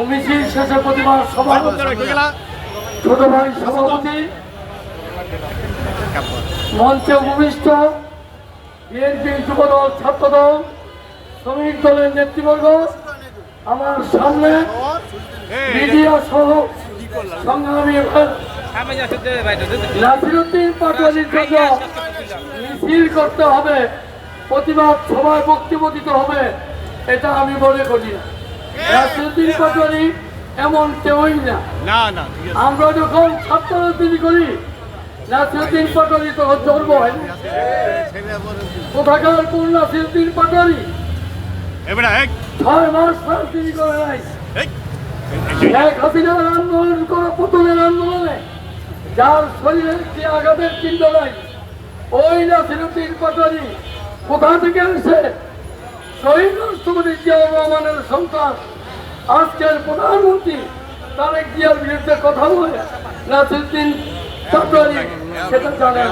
মিছিল শেষে প্রতিবাদ সভা ছোট ভাই সভাপতি মঞ্চে উপবিষ্ট বিএনপি যুবদল ছাত্রদল শ্রমিক দলের নেতৃবর্গ, আমার সামনে মিডিয়া সহ সংগ্রামী নাসিরউদ্দিন পাটোয়ারির জন্য মিছিল করতে হবে, প্রতিবাদ সভায় বক্তব্য দিতে হবে, এটা আমি মনে করি না। নাসিরউদ্দিন পাটোয়ারি এমন কেউই না। আমরা যখন ছাত্র রাজনীতি করি নাসিরউদ্দিন পাটোয়ারি তখন জন্ম হয়। কোথাকার কোন নাসিরউদ্দিন পাটোয়ারি 6 মাস রাজনীতি করে নাই। শেখ হাসিনার আন্দোলন করা পতনের আন্দোলনে যার শরীরে একটি আঘাতের চিহ্ন নাই, ওই নাসিরউদ্দিন পাটোয়ারি কোথা থেকে এসে শহীদ রাষ্ট্রপতি জিয়াউর রহমানের সন্তান আজকের প্রধানমন্ত্রী তারেক জিয়ার বিরুদ্ধে কথা বলে নাসিরউদ্দিন পাটোয়ারি সেটা জানেন।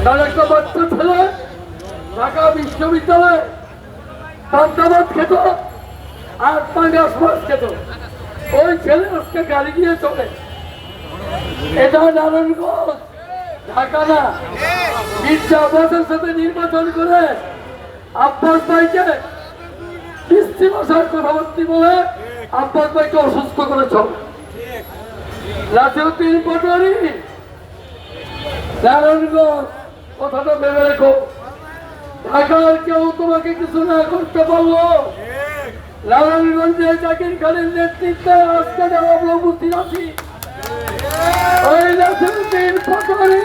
তার একটা বাচ্চা ছেলে ঢাকা বিশ্ববিদ্যালয়ে পান্তাবাদ খেত আর পাঙ্গাস মাছ খেত, ওই ছেলে আজকে গাড়ি দিয়ে চলে। এটা নারায়ণগঞ্জ, ঢাকা না। মির্জা আব্বাসের সাথে নির্বাচন করে আব্বাস ভাইকে কিস্তি ভাষার কথাবার্তি বলে আব্বাস ভাইকে অসুস্থ করেছ। নাসিরউদ্দিন পাটোয়ারি নারায়ণগঞ্জ, কথাটা ভেবে রেখো। ঢাকার কেউ তোমাকে কিছু না করতে পারলো, নারায়ণগঞ্জে জাকির খানের নেতৃত্বে আজকে যারা আমরা উপস্থিত আছি, ওই নাসিরউদ্দিন পাটোয়ারি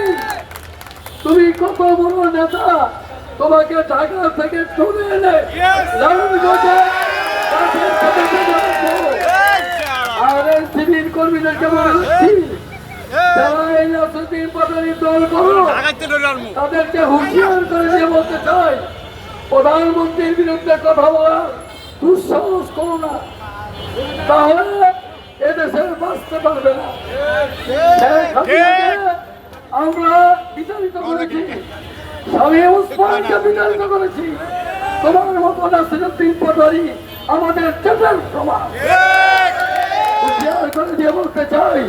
তুমি কত বড় নেতা, তোমাকে ঢাকা থেকে তুলে এনে নারায়ণগঞ্জে আর সিভিল কর্মীদেরকে বলছি যারা এই নাসিরউদ্দিন পাটোয়ারির দল করো তাদেরকে হুঁশিয়ার করে দিয়ে বলতে চাই, প্রধানমন্ত্রীর বিরুদ্ধে কথা বলার দুঃসাহস করো না, তাহলে এদেশে বাঁচতে পারবে না। আমরা বিতাড়িত করেছি, স্বামী ওসমানকে বিতাড়িত করেছি, তোমার মতো নাসিরউদ্দিন পাটোয়ারি আমাদের চেতার সমাজ। হুঁশিয়ার করে দিয়ে বলতে চাই,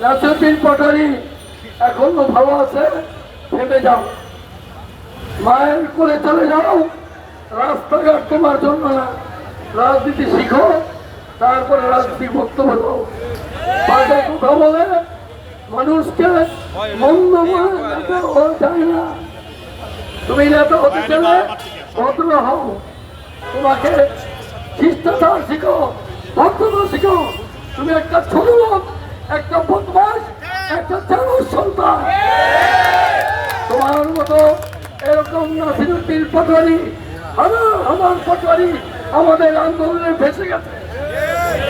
নাসিরউদ্দিন পাটোয়ারি এখনো ভালো আছে, ভেবে যাও, মায়ের করে চলে যাও। রাস্তাঘাট তোমার জন্য না, রাজনীতি শিখো, তারপরে রাজনীতির বক্তব্য দাও। পাল্টে কথা বলে মানুষকে মন্দ যায় না। তুমি নেতা হতে গেলে ভদ্র হও, তোমাকে শিষ্টাচার শিখো, ভদ্রতা শিখো। তুমি একটা ছোট লোক, একটা বদমাস, একটা চালুর সন্তান। তোমার মতো এরকম নাসিরউদ্দিন পাটোয়ারি হাজার পাটোয়ারি আমাদের আন্দোলনে ভেসে গেছে।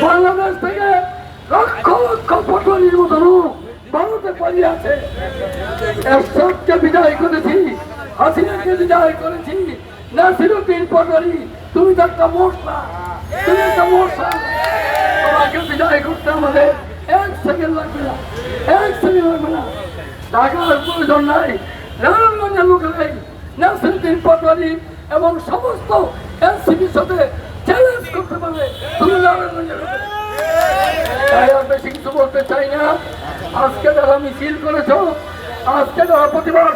বাংলাদেশ থেকে লক্ষ লক্ষ পাটোয়ারির মতো লোক ভারতে পালিয়ে আছে। এরশাদকে বিদায় করেছি, হাসিনাকে বিদায় করেছি, নাসিরউদ্দিন পাটোয়ারি তুমি তো একটা মশলা, তুমি একটা মশলা। তোমাকে বিদায় করতে আমাদের 1 সেকেন্ড লাগবে না, 1 সেকেন্ড লাগবে না। ঢাকার প্রয়োজন নাই, নারায়ণগঞ্জের লোকেরাই নাসিরউদ্দিন পাটোয়ারি এবং সমস্ত এনসিপির সাথে চ্যালেঞ্জ করতে পারবে। তুমি নারায়ণগঞ্জের লোক, তাই আর বেশি কিছু বলতে চাই না। আজকে যারা মিছিল করেছ, আজকে যারা প্রতিবাদ